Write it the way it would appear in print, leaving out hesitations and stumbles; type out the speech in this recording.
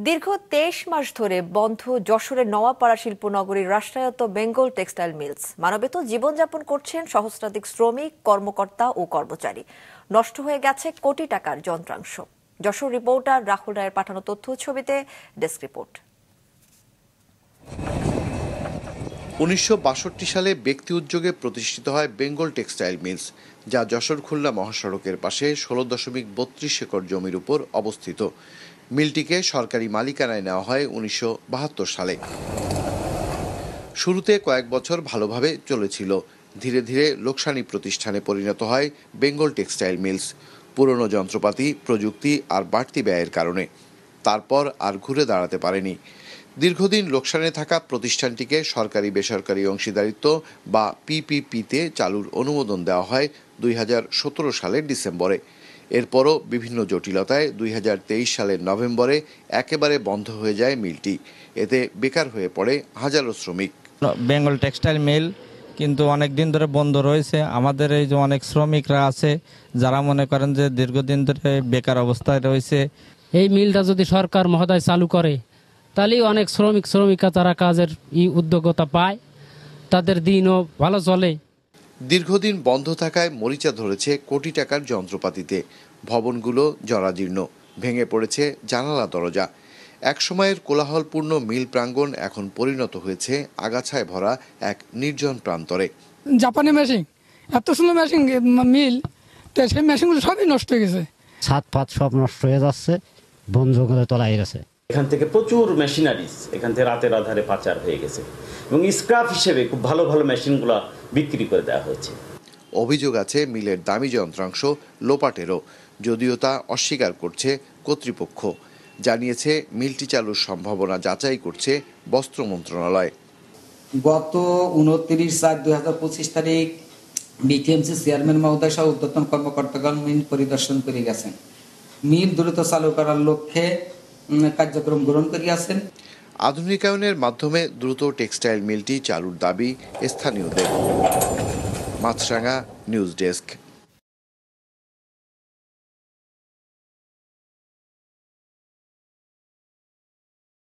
দীর্ঘ ২৩ মাস ধরে বন্ধ যশোরের নওয়াপাড়া শিল্পনগরীর রাষ্ট্রায়ত্ত বেঙ্গল টেক্সটাইল মিলস। মানবেত জীবনযাপন করছেন সহস্রাধিক শ্রমিক, কর্মকর্তা ও কর্মচারী। নষ্ট হয়ে গেছে কোটি টাকার যন্ত্রাংশ। যশোর রিপোর্টার রাহুল রায়ের পাঠানো তথ্য ছবিতে ডেস্ক রিপোর্ট। ১৯৬২ সালে ব্যক্তি উদ্যোগে প্রতিষ্ঠিত হয় বেঙ্গল টেক্সটাইল মিলস, যা যশোর খুলনা মহাসড়কের পাশে ১৬.৩২ একর জমির উপর অবস্থিত। মিলটিকে সরকারি মালিকানায় নেওয়া হয় ১৯৭২ সালে। শুরুতে কয়েক বছর ভালোভাবে চলেছিল। ধীরে ধীরে লোকসানি প্রতিষ্ঠানে পরিণত হয় বেঙ্গল টেক্সটাইল মিলস, পুরনো যন্ত্রপাতি, প্রযুক্তি আর বাড়তি ব্যয়ের কারণে। তারপর আর ঘুরে দাঁড়াতে পারেনি। দীর্ঘদিন লোকসানে থাকা প্রতিষ্ঠানটিকে সরকারি বেসরকারি অংশীদারিত্ব বা পিপিপিতে চালুর অনুমোদন দেওয়া হয় ২০১৭ সালের ডিসেম্বরে। এরপরও বিভিন্ন জটিলতায় ২০২৩ সালের নভেম্বরে একেবারে বন্ধ হয়ে যায় মিলটি। এতে বেকার হয়ে পড়ে হাজারো শ্রমিক। বেঙ্গল টেক্সটাইল মিল কিন্তু অনেক দিন ধরে বন্ধ রয়েছে। আমাদের এই যে অনেক শ্রমিকরা আছে যারা মনে করেন যে দীর্ঘদিন ধরে বেকার অবস্থায় রয়েছে। এই মিলটা যদি সরকার মহোদয় চালু করে তাহলে অনেক শ্রমিকা তারা কাজের উদ্যোগতা পায়, তাদের দিনও ভালো চলে। দীর্ঘদিন বন্ধ থাকায় মরিচা ধরেছে কোটি টাকার যন্ত্রপাতিতে। ভবনগুলো জরাজীর্ণ, ভেঙে পড়েছে জানালা দরজা। একসময়ের কোলাহলপূর্ণ মিল প্রাঙ্গণ এখন পরিণত হয়েছে আগাছায় ভরা এক নির্জন প্রান্তরে। জাপানি মেশিন, এত সুন্দর মেশিন মিল, তো সেই মেশিনগুলো সবই নষ্ট হয়ে গেছে। ছাদ ফাত সব নষ্ট হয়ে যাচ্ছে, বন জঙ্গলে তলায় গেছে। এখান থেকে প্রচুর মেশিনারিজ এখান থেকে রাতের আধারে পাচার হয়ে গেছে এবং স্ক্র্যাপ হিসেবে খুব ভালো ভালো মেশিনগুলো বিক্রি করে দেওয়া হয়েছে। অভিযোগ আছে মিলের দামি যন্ত্রাংশ লোপাটেরও, যদিও তা অস্বীকার করছে কর্তৃপক্ষ। জানিয়েছে মিলটি চালুর সম্ভাবনা যাচাই করছে বস্ত্র মন্ত্রণালয়। গত ২৯/৪/২০২৫ তারিখ বিটিএমসি চেয়ারম্যান মহোদয় সহ ঊর্ধ্বতন কর্মকর্তাগণ মিল পরিদর্শন করে গেছেন। মিল দ্রুত চালু করার লক্ষ্যে কার্যক্রম গ্রহণ করিয়াছেন। আধুনিকায়নের মাধ্যমে দ্রুত টেক্সটাইল মিলটি চালুর দাবি স্থানীয়দের। মাছরাঙা নিউজ ডেস্ক।